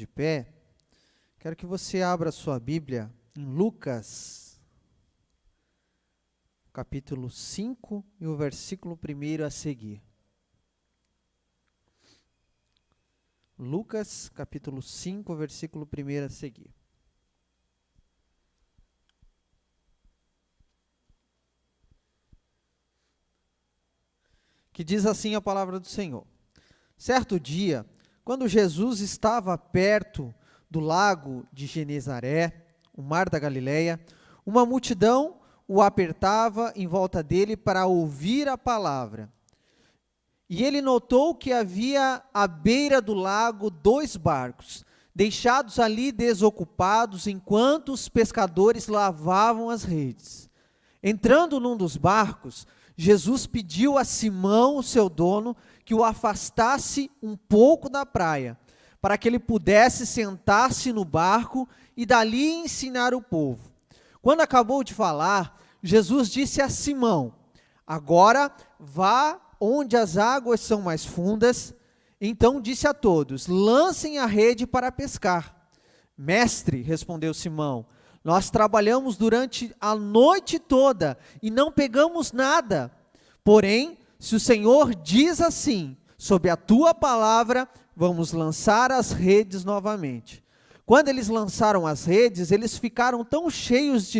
de pé, quero que você abra a sua Bíblia em Lucas, capítulo 5 e o versículo 1 a seguir. Lucas, capítulo 5, versículo 1 a seguir. Que diz assim a palavra do Senhor. Certo dia, quando Jesus estava perto do lago de Genezaré, o mar da Galileia, uma multidão o apertava em volta dele para ouvir a palavra. E ele notou que havia à beira do lago 2 barcos, deixados ali desocupados enquanto os pescadores lavavam as redes. Entrando num dos barcos, Jesus pediu a Simão, o seu dono, que o afastasse um pouco da praia, para que ele pudesse sentar-se no barco e dali ensinar o povo. Quando acabou de falar, Jesus disse a Simão: agora vá onde as águas são mais fundas. Então disse a todos: lancem a rede para pescar. Mestre, respondeu Simão, nós trabalhamos durante a noite toda e não pegamos nada. Porém, se o Senhor diz assim, sob a tua palavra, vamos lançar as redes novamente. Quando eles lançaram as redes, eles ficaram tão cheias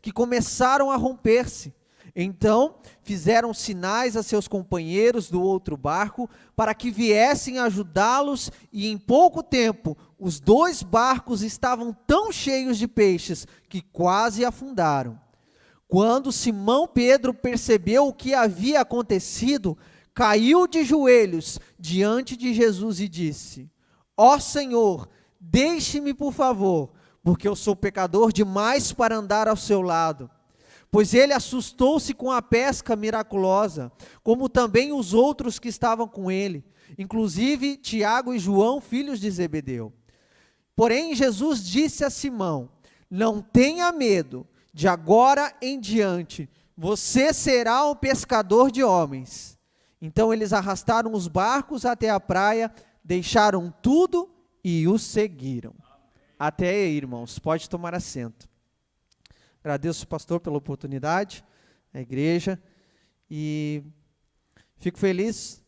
que começaram a romper-se. Então, fizeram sinais a seus companheiros do outro barco para que viessem ajudá-los, e em pouco tempo, os 2 barcos estavam tão cheios de peixes que quase afundaram. Quando Simão Pedro percebeu o que havia acontecido, caiu de joelhos diante de Jesus e disse: ó Senhor, deixe-me por favor, porque eu sou pecador demais para andar ao seu lado. Pois ele assustou-se com a pesca miraculosa, como também os outros que estavam com ele, inclusive Tiago e João, filhos de Zebedeu. Porém, Jesus disse a Simão: não tenha medo, de agora em diante, você será um pescador de homens. Então eles arrastaram os barcos até a praia, deixaram tudo e os seguiram. Até aí, irmãos, pode tomar assento. Agradeço, pastor, pela oportunidade, a igreja, e fico feliz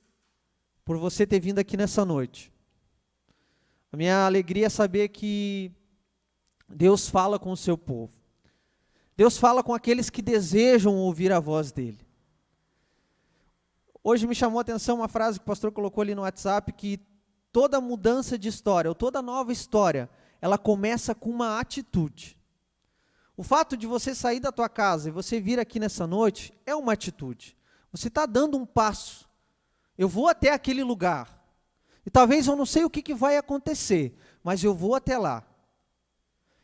por você ter vindo aqui nessa noite. A minha alegria é saber que Deus fala com o seu povo. Deus fala com aqueles que desejam ouvir a voz dele. Hoje me chamou a atenção uma frase que o pastor colocou ali no WhatsApp, que toda mudança de história, ou toda nova história, ela começa com uma atitude. O fato de você sair da tua casa e você vir aqui nessa noite é uma atitude. Você está dando um passo. Eu vou até aquele lugar. E talvez eu não sei o que vai acontecer, mas eu vou até lá.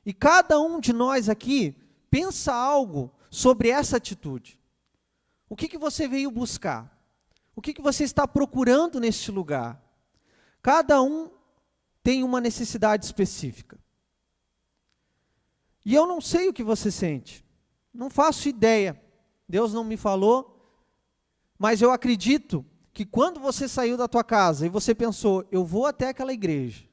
E cada um de nós aqui pensa algo sobre essa atitude. O que você veio buscar? O que você está procurando neste lugar? Cada um tem uma necessidade específica. E eu não sei o que você sente, não faço ideia, Deus não me falou, mas eu acredito que quando você saiu da tua casa e você pensou, eu vou até aquela igreja,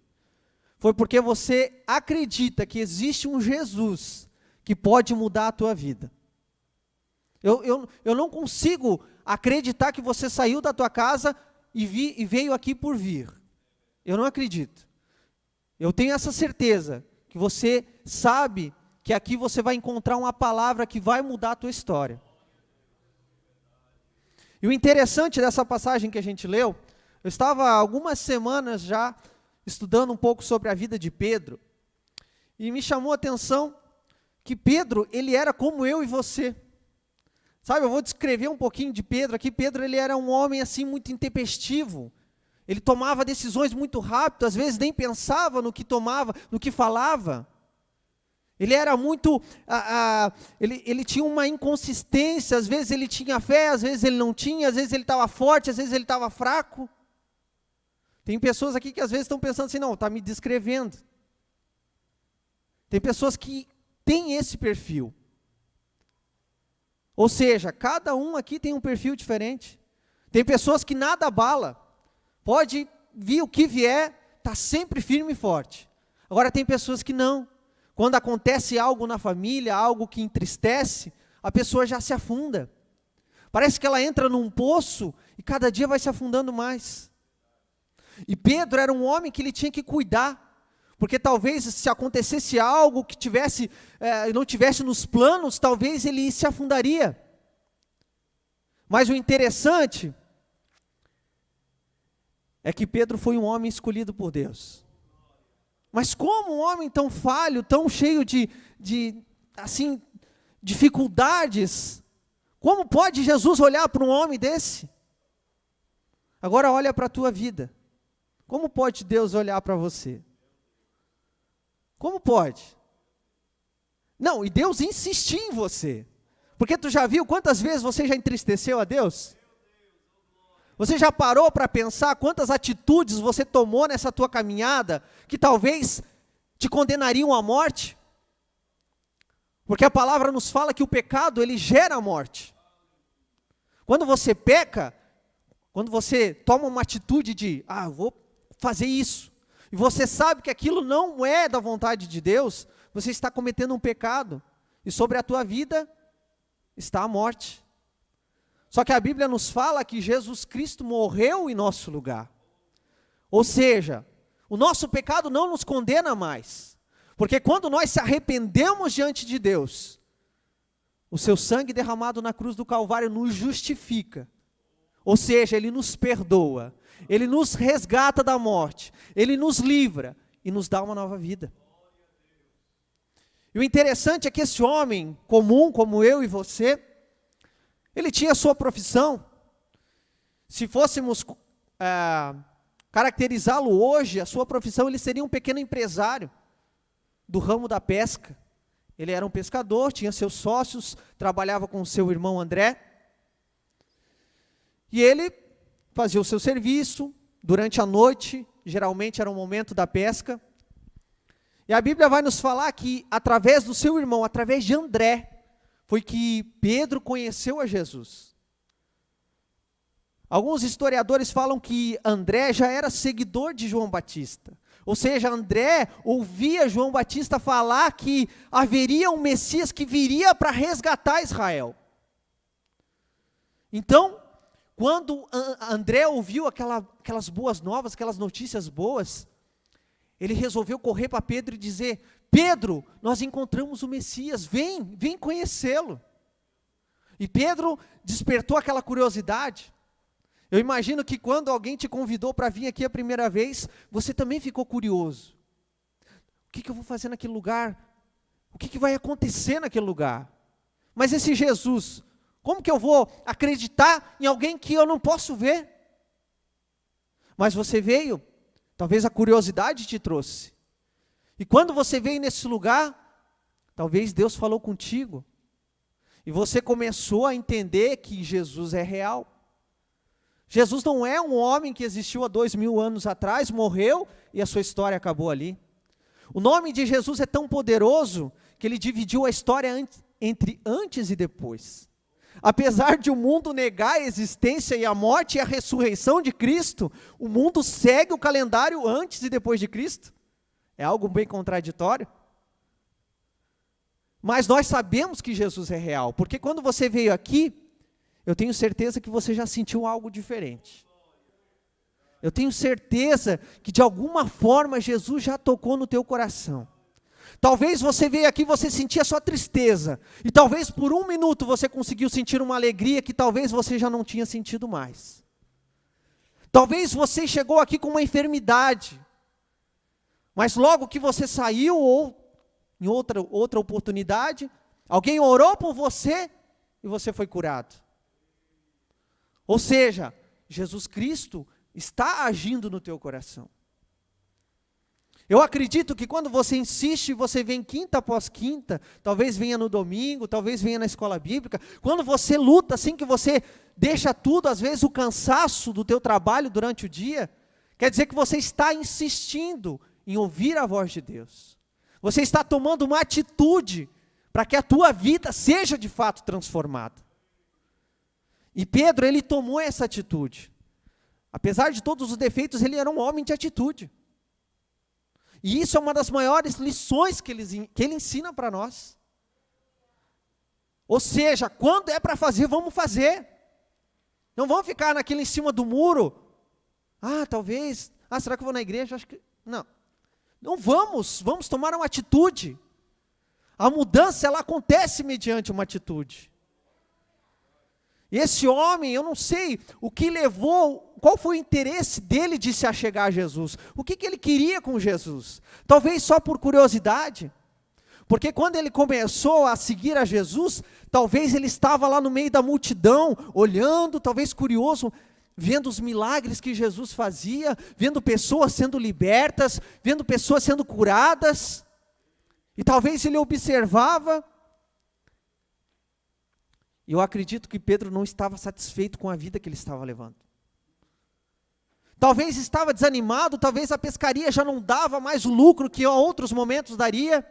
foi porque você acredita que existe um Jesus que pode mudar a tua vida. Eu não consigo acreditar que você saiu da tua casa e veio aqui por vir. Eu não acredito. Eu tenho essa certeza que você sabe que aqui você vai encontrar uma palavra que vai mudar a tua história. E o interessante dessa passagem que a gente leu, eu estava há algumas semanas já estudando um pouco sobre a vida de Pedro, e me chamou a atenção que Pedro, ele era como eu e você. Sabe, eu vou descrever um pouquinho de Pedro aqui. Pedro, ele era um homem assim muito intempestivo. Ele tomava decisões muito rápido, às vezes nem pensava no que tomava, no que falava. Ele era muito, ele tinha uma inconsistência, às vezes ele tinha fé, às vezes ele não tinha, às vezes ele estava forte, às vezes ele estava fraco. Tem pessoas aqui que às vezes estão pensando assim, não, está me descrevendo. Tem pessoas que têm esse perfil. Ou seja, cada um aqui tem um perfil diferente. Tem pessoas que nada abala, pode vir o que vier, está sempre firme e forte. Agora tem pessoas que não. Quando acontece algo na família, algo que entristece, a pessoa já se afunda. Parece que ela entra num poço e cada dia vai se afundando mais. E Pedro era um homem que ele tinha que cuidar. Porque talvez se acontecesse algo que não tivesse nos planos, talvez ele se afundaria. Mas o interessante é que Pedro foi um homem escolhido por Deus. Mas como um homem tão falho, tão cheio de dificuldades, como pode Jesus olhar para um homem desse? Agora olha para a tua vida. Como pode Deus olhar para você? Como pode? Não, e Deus insistir em você. Porque tu já viu quantas vezes você já entristeceu a Deus? Você já parou para pensar quantas atitudes você tomou nessa tua caminhada que talvez te condenariam à morte? Porque a palavra nos fala que o pecado, ele gera a morte. Quando você peca, quando você toma uma atitude de, vou fazer isso, e você sabe que aquilo não é da vontade de Deus, você está cometendo um pecado, e sobre a tua vida está a morte. Só que a Bíblia nos fala que Jesus Cristo morreu em nosso lugar. Ou seja, o nosso pecado não nos condena mais, porque quando nós se arrependemos diante de Deus, o seu sangue derramado na cruz do Calvário nos justifica. Ou seja, Ele nos perdoa, Ele nos resgata da morte, Ele nos livra e nos dá uma nova vida. E o interessante é que esse homem comum, como eu e você, ele tinha a sua profissão. Se fôssemos caracterizá-lo hoje, a sua profissão, ele seria um pequeno empresário do ramo da pesca. Ele era um pescador, tinha seus sócios, trabalhava com seu irmão André. E ele fazia o seu serviço durante a noite, geralmente era o momento da pesca. E a Bíblia vai nos falar que através do seu irmão, através de André, foi que Pedro conheceu a Jesus. Alguns historiadores falam que André já era seguidor de João Batista. Ou seja, André ouvia João Batista falar que haveria um Messias que viria para resgatar Israel. Então, quando André ouviu aquelas boas novas, aquelas notícias boas, ele resolveu correr para Pedro e dizer: Pedro, nós encontramos o Messias, vem conhecê-lo. E Pedro despertou aquela curiosidade. Eu imagino que quando alguém te convidou para vir aqui a primeira vez, você também ficou curioso. O que eu vou fazer naquele lugar? O que vai acontecer naquele lugar? Mas esse Jesus, como que eu vou acreditar em alguém que eu não posso ver? Mas você veio, talvez a curiosidade te trouxe. E quando você veio nesse lugar, talvez Deus falou contigo. E você começou a entender que Jesus é real. Jesus não é um homem que existiu há 2000 anos atrás, morreu e a sua história acabou ali. O nome de Jesus é tão poderoso que ele dividiu a história entre antes e depois. Apesar de o mundo negar a existência e a morte e a ressurreição de Cristo, o mundo segue o calendário antes e depois de Cristo. É algo bem contraditório. Mas nós sabemos que Jesus é real, porque quando você veio aqui, eu tenho certeza que você já sentiu algo diferente. Eu tenho certeza que de alguma forma Jesus já tocou no teu coração. Talvez você veio aqui e você sentia só tristeza. E talvez por um minuto você conseguiu sentir uma alegria que talvez você já não tinha sentido mais. Talvez você chegou aqui com uma enfermidade. Mas logo que você saiu, ou em outra oportunidade, alguém orou por você e você foi curado. Ou seja, Jesus Cristo está agindo no teu coração. Eu acredito que quando você insiste, você vem quinta após quinta, talvez venha no domingo, talvez venha na escola bíblica, quando você luta, assim que você deixa tudo, às vezes o cansaço do teu trabalho durante o dia, quer dizer que você está insistindo em ouvir a voz de Deus. Você está tomando uma atitude para que a tua vida seja de fato transformada. E Pedro, ele tomou essa atitude. Apesar de todos os defeitos, ele era um homem de atitude. E isso é uma das maiores lições que ele ensina para nós. Ou seja, quando é para fazer, vamos fazer. Não vamos ficar naquele em cima do muro. Talvez, será que eu vou na igreja? Acho que não. Não vamos tomar uma atitude. A mudança, ela acontece mediante uma atitude. E esse homem, eu não sei o que levou, qual foi o interesse dele de se achegar a Jesus. O que ele queria com Jesus? Talvez só por curiosidade. Porque quando ele começou a seguir a Jesus, talvez ele estava lá no meio da multidão, olhando, talvez curioso, vendo os milagres que Jesus fazia, vendo pessoas sendo libertas, vendo pessoas sendo curadas, e talvez ele observava. E eu acredito que Pedro não estava satisfeito com a vida que ele estava levando. Talvez estava desanimado, talvez a pescaria já não dava mais o lucro que em outros momentos daria.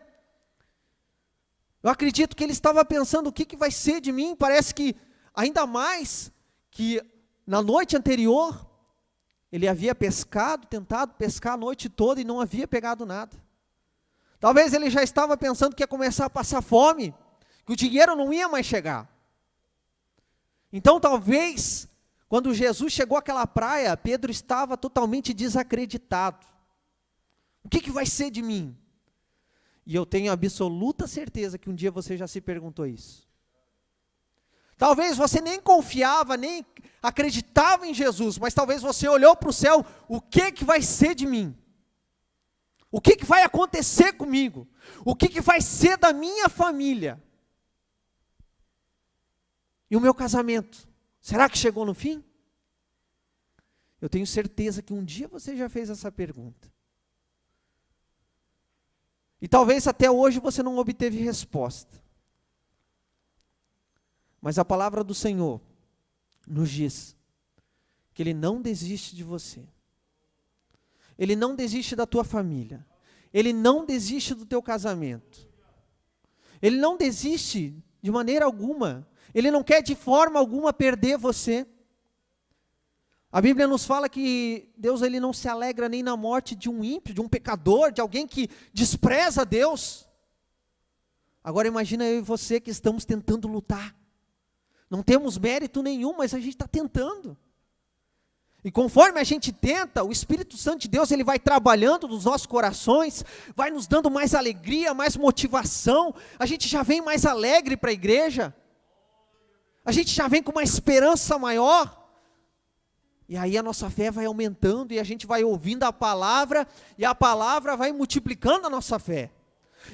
Eu acredito que ele estava pensando, o que vai ser de mim? Parece que, ainda mais, que na noite anterior, ele havia tentado pescar a noite toda e não havia pegado nada. Talvez ele já estava pensando que ia começar a passar fome, que o dinheiro não ia mais chegar. Então talvez, quando Jesus chegou àquela praia, Pedro estava totalmente desacreditado. O que vai ser de mim? E eu tenho absoluta certeza que um dia você já se perguntou isso. Talvez você nem confiava, nem acreditava em Jesus, mas talvez você olhou para o céu, o que vai ser de mim? O que vai acontecer comigo? O que vai ser da minha família? E o meu casamento? Será que chegou no fim? Eu tenho certeza que um dia você já fez essa pergunta. E talvez até hoje você não obteve resposta. Mas a palavra do Senhor nos diz que Ele não desiste de você. Ele não desiste da tua família. Ele não desiste do teu casamento. Ele não desiste de maneira alguma. Ele não quer de forma alguma perder você. A Bíblia nos fala que Deus ele não se alegra nem na morte de um ímpio, de um pecador, de alguém que despreza Deus. Agora imagina eu e você que estamos tentando lutar. Não temos mérito nenhum, mas a gente está tentando. E conforme a gente tenta, o Espírito Santo de Deus ele vai trabalhando nos nossos corações, vai nos dando mais alegria, mais motivação. A gente já vem mais alegre para a igreja. A gente já vem com uma esperança maior. E aí a nossa fé vai aumentando e a gente vai ouvindo a palavra e a palavra vai multiplicando a nossa fé.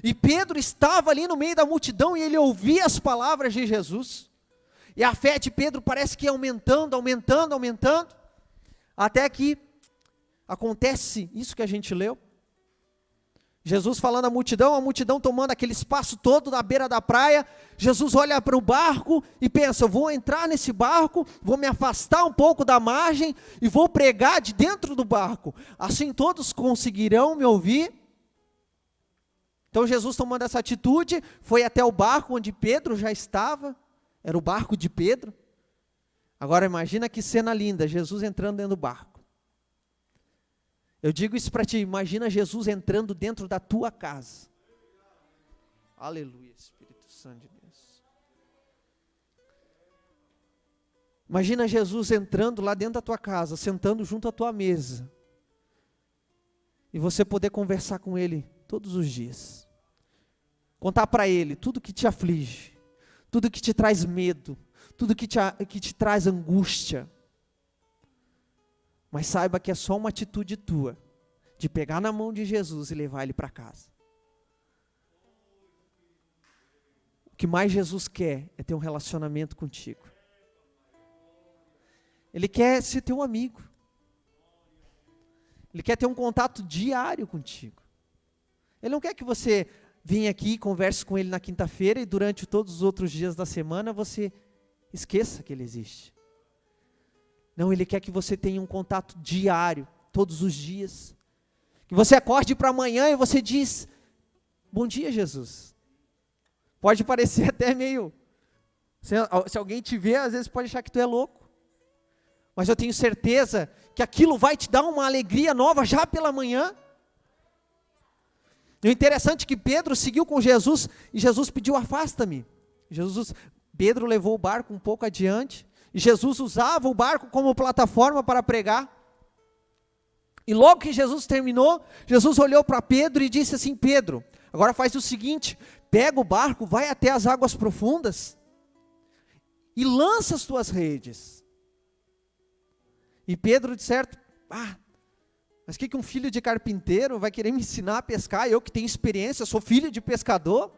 E Pedro estava ali no meio da multidão e ele ouvia as palavras de Jesus. E a fé de Pedro parece que ia aumentando, aumentando, aumentando, até que acontece isso que a gente leu. Jesus falando à multidão, a multidão tomando aquele espaço todo na beira da praia. Jesus olha para o barco e pensa, eu vou entrar nesse barco, vou me afastar um pouco da margem e vou pregar de dentro do barco. Assim todos conseguirão me ouvir. Então Jesus tomando essa atitude, foi até o barco onde Pedro já estava. Era o barco de Pedro. Agora imagina que cena linda, Jesus entrando dentro do barco. Eu digo isso para ti, imagina Jesus entrando dentro da tua casa. Aleluia, Espírito Santo de Deus. Imagina Jesus entrando lá dentro da tua casa, sentando junto à tua mesa. E você poder conversar com Ele todos os dias. Contar para Ele tudo que te aflige, tudo que te traz medo, tudo que te traz angústia. Mas saiba que é só uma atitude tua, de pegar na mão de Jesus e levar Ele para casa. O que mais Jesus quer é ter um relacionamento contigo. Ele quer ser teu amigo. Ele quer ter um contato diário contigo. Ele não quer que você venha aqui e converse com Ele na quinta-feira e durante todos os outros dias da semana você esqueça que Ele existe. Não, Ele quer que você tenha um contato diário, todos os dias. Que você acorde para amanhã e você diz, bom dia Jesus. Pode parecer até meio, se alguém te vê, às vezes pode achar que tu é louco. Mas eu tenho certeza que aquilo vai te dar uma alegria nova já pela manhã. E o interessante é que Pedro seguiu com Jesus, e Jesus pediu, afasta-me. Pedro levou o barco um pouco adiante, e Jesus usava o barco como plataforma para pregar. E logo que Jesus terminou, Jesus olhou para Pedro e disse assim, Pedro, agora faz o seguinte, pega o barco, vai até as águas profundas, e lança as tuas redes. E Pedro, de certo, mas o que um filho de carpinteiro vai querer me ensinar a pescar? Eu que tenho experiência, sou filho de pescador,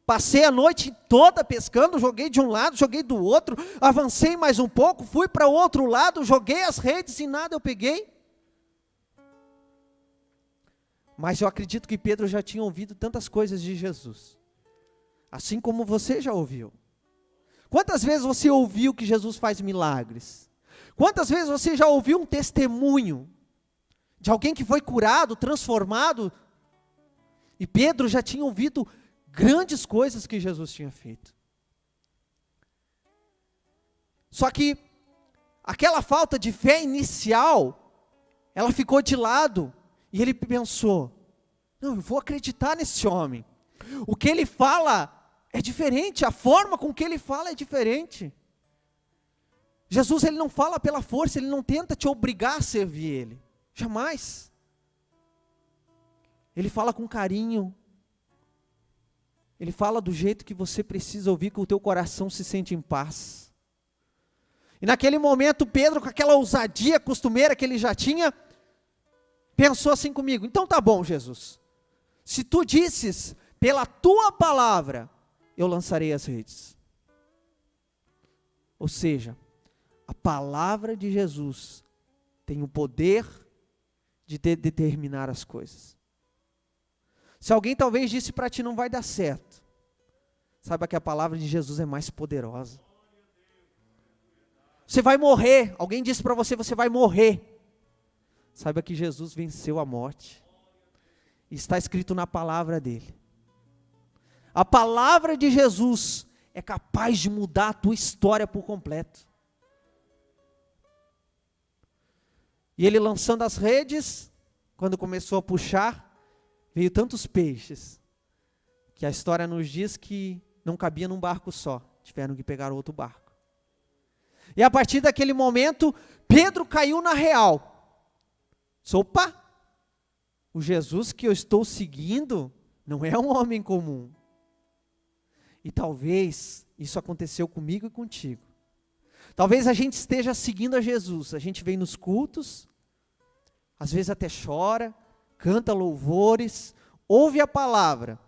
passei a noite toda pescando, joguei de um lado, joguei do outro, avancei mais um pouco, fui para o outro lado, joguei as redes e nada eu peguei. Mas eu acredito que Pedro já tinha ouvido tantas coisas de Jesus, assim como você já ouviu. Quantas vezes você ouviu que Jesus faz milagres? Quantas vezes você já ouviu um testemunho de alguém que foi curado, transformado? E Pedro já tinha ouvido grandes coisas que Jesus tinha feito. Só que aquela falta de fé inicial, ela ficou de lado, e ele pensou, não, eu vou acreditar nesse homem. O que ele fala é diferente, a forma com que ele fala é diferente. Jesus, ele não fala pela força, ele não tenta te obrigar a servir ele, jamais. Ele fala com carinho, ele fala do jeito que você precisa ouvir, que o teu coração se sente em paz. E naquele momento, Pedro, com aquela ousadia costumeira que ele já tinha, pensou assim comigo, então tá bom, Jesus, se tu disses, pela tua palavra, eu lançarei as redes. Ou seja, a palavra de Jesus tem o poder de determinar as coisas. Se alguém talvez disse para ti, não vai dar certo, saiba que a palavra de Jesus é mais poderosa. Você vai morrer, alguém disse para você, você vai morrer. Saiba que Jesus venceu a morte. Está escrito na palavra dele. A palavra de Jesus é capaz de mudar a tua história por completo. E ele lançando as redes, quando começou a puxar, veio tantos peixes, que a história nos diz que não cabia num barco só, tiveram que pegar outro barco. E a partir daquele momento, Pedro caiu na real. Opa, o Jesus que eu estou seguindo não é um homem comum. E talvez isso aconteceu comigo e contigo. Talvez a gente esteja seguindo a Jesus, a gente vem nos cultos, às vezes até chora, canta louvores, ouve a palavra,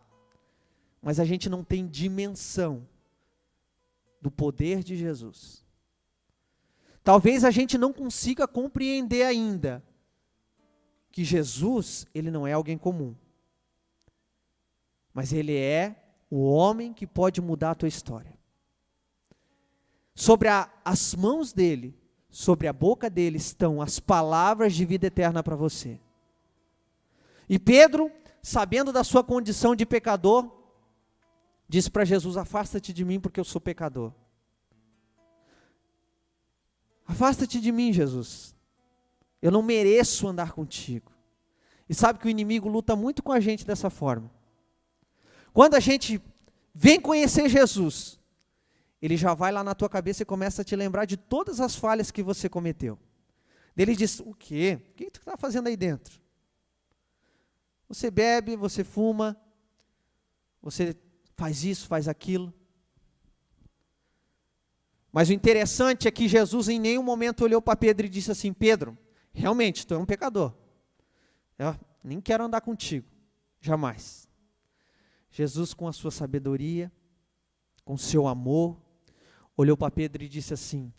mas a gente não tem dimensão do poder de Jesus. Talvez a gente não consiga compreender ainda que Jesus, ele não é alguém comum, mas ele é o homem que pode mudar a tua história. Sobre as mãos dele, sobre a boca dele estão as palavras de vida eterna para você. E Pedro, sabendo da sua condição de pecador, disse para Jesus, afasta-te de mim porque eu sou pecador. Afasta-te de mim, Jesus. Eu não mereço andar contigo. E sabe que o inimigo luta muito com a gente dessa forma. Quando a gente vem conhecer Jesus, ele já vai lá na tua cabeça e começa a te lembrar de todas as falhas que você cometeu. Ele diz, o quê? O que tu está fazendo aí dentro? Você bebe, você fuma, você faz isso, faz aquilo. Mas o interessante é que Jesus em nenhum momento olhou para Pedro e disse assim, Pedro, realmente, tu é um pecador. Eu nem quero andar contigo, jamais. Jesus, com a sua sabedoria, com o seu amor, olhou para Pedro e disse assim,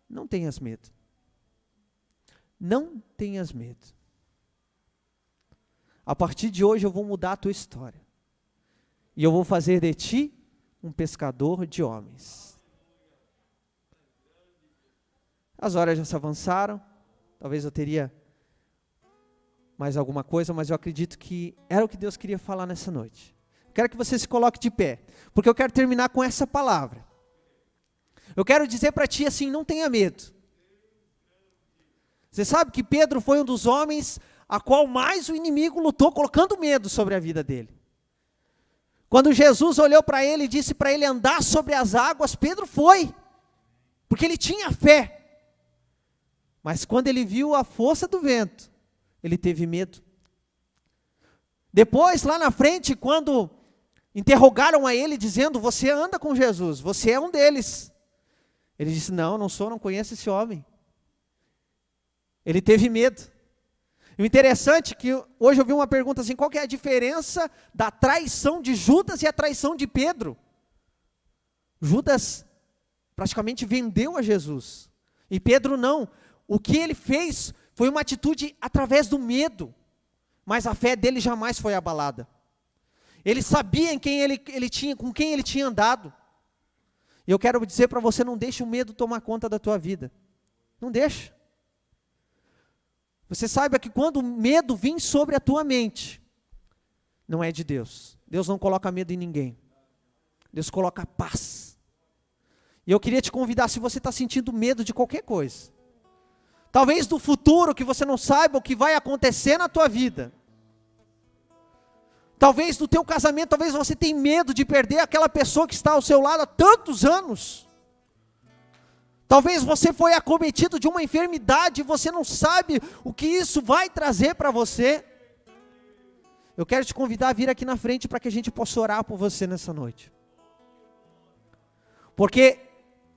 não tenhas medo. Não tenhas medo. A partir de hoje eu vou mudar a tua história. E eu vou fazer de ti um pescador de homens. As horas já se avançaram. Talvez eu teria mais alguma coisa, mas eu acredito que era o que Deus queria falar nessa noite. Quero que você se coloque de pé, porque eu quero terminar com essa palavra. Eu quero dizer para ti assim, não tenha medo. Você sabe que Pedro foi um dos homens a qual mais o inimigo lutou, colocando medo sobre a vida dele. Quando Jesus olhou para ele e disse para ele andar sobre as águas, Pedro foi, porque ele tinha fé. Mas quando ele viu a força do vento, ele teve medo. Depois, lá na frente, quando interrogaram a ele, dizendo, você anda com Jesus, você é um deles. Ele disse, não sou, não conheço esse homem. Ele teve medo. E o interessante é que hoje eu vi uma pergunta assim, qual que é a diferença da traição de Judas e a traição de Pedro? Judas praticamente vendeu a Jesus. E Pedro não. O que ele fez foi uma atitude através do medo. Mas a fé dele jamais foi abalada. Ele sabia com quem ele tinha andado. E eu quero dizer para você, não deixe o medo tomar conta da tua vida. Não deixe. Você saiba que quando o medo vem sobre a tua mente, não é de Deus. Deus não coloca medo em ninguém. Deus coloca paz. E eu queria te convidar, se você está sentindo medo de qualquer coisa, talvez do futuro, que você não saiba o que vai acontecer na tua vida, talvez do teu casamento, talvez você tenha medo de perder aquela pessoa que está ao seu lado há tantos anos. Talvez você foi acometido de uma enfermidade e você não sabe o que isso vai trazer para você. Eu quero te convidar a vir aqui na frente para que a gente possa orar por você nessa noite. Porque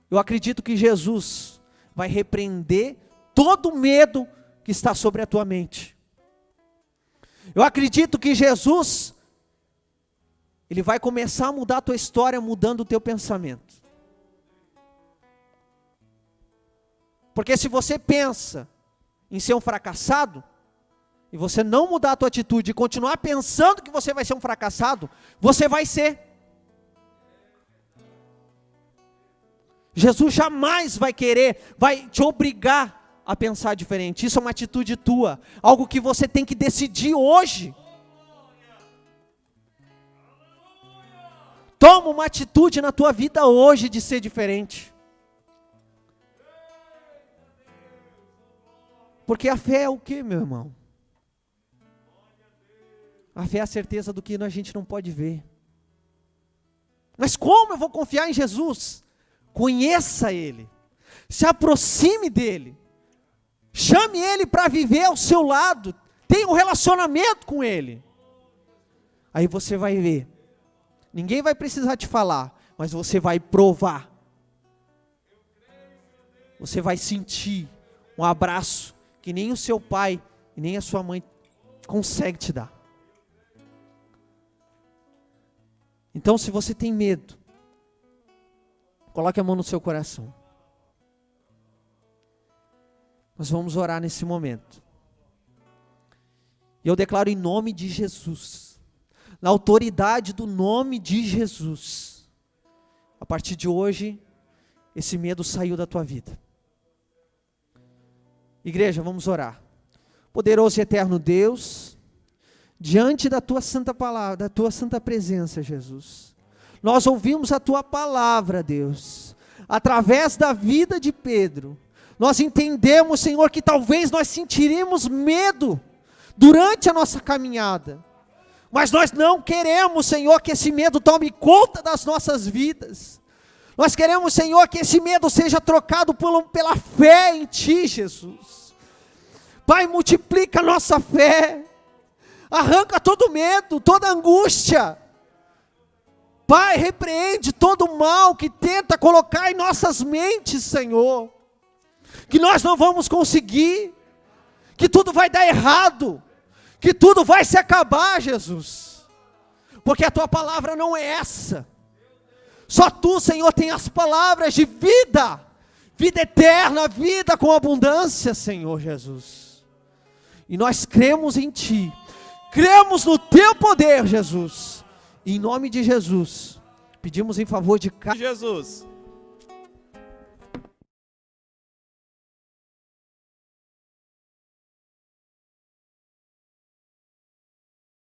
eu acredito que Jesus vai repreender todo o medo que está sobre a tua mente. Eu acredito que Jesus, Ele vai começar a mudar a tua história, mudando o teu pensamento. Porque se você pensa em ser um fracassado, e você não mudar a tua atitude e continuar pensando que você vai ser um fracassado, você vai ser. Jesus jamais vai te obrigar a pensar diferente. Isso é uma atitude tua, algo que você tem que decidir hoje. Toma uma atitude na tua vida hoje de ser diferente. Porque a fé é o que, meu irmão? A fé é a certeza do que a gente não pode ver. Mas como eu vou confiar em Jesus? Conheça Ele, se aproxime dEle, chame Ele para viver ao seu lado, tenha um relacionamento com Ele. Aí você vai ver, ninguém vai precisar te falar, mas você vai provar. Você vai sentir um abraço que nem o seu pai e nem a sua mãe consegue te dar. Então, se você tem medo, coloque a mão no seu coração. Nós vamos orar nesse momento. E eu declaro em nome de Jesus, na autoridade do nome de Jesus, a partir de hoje, esse medo saiu da tua vida. Igreja, vamos orar. Poderoso e eterno Deus, diante da tua santa palavra, da tua santa presença, Jesus, nós ouvimos a tua palavra, Deus, através da vida de Pedro. Nós entendemos, Senhor, que talvez nós sentiríamos medo durante a nossa caminhada, mas nós não queremos, Senhor, que esse medo tome conta das nossas vidas. Nós queremos, Senhor, que esse medo seja trocado pela fé em Ti, Jesus. Pai, multiplica a nossa fé, arranca todo medo, toda angústia. Pai, repreende todo o mal que tenta colocar em nossas mentes, Senhor, que nós não vamos conseguir, que tudo vai dar errado, que tudo vai se acabar, Jesus, porque a Tua palavra não é essa. Só Tu, Senhor, tem as palavras de vida, vida eterna, vida com abundância, Senhor Jesus. E nós cremos em Ti, cremos no Teu poder, Jesus. E em nome de Jesus, pedimos em favor de cada... Jesus.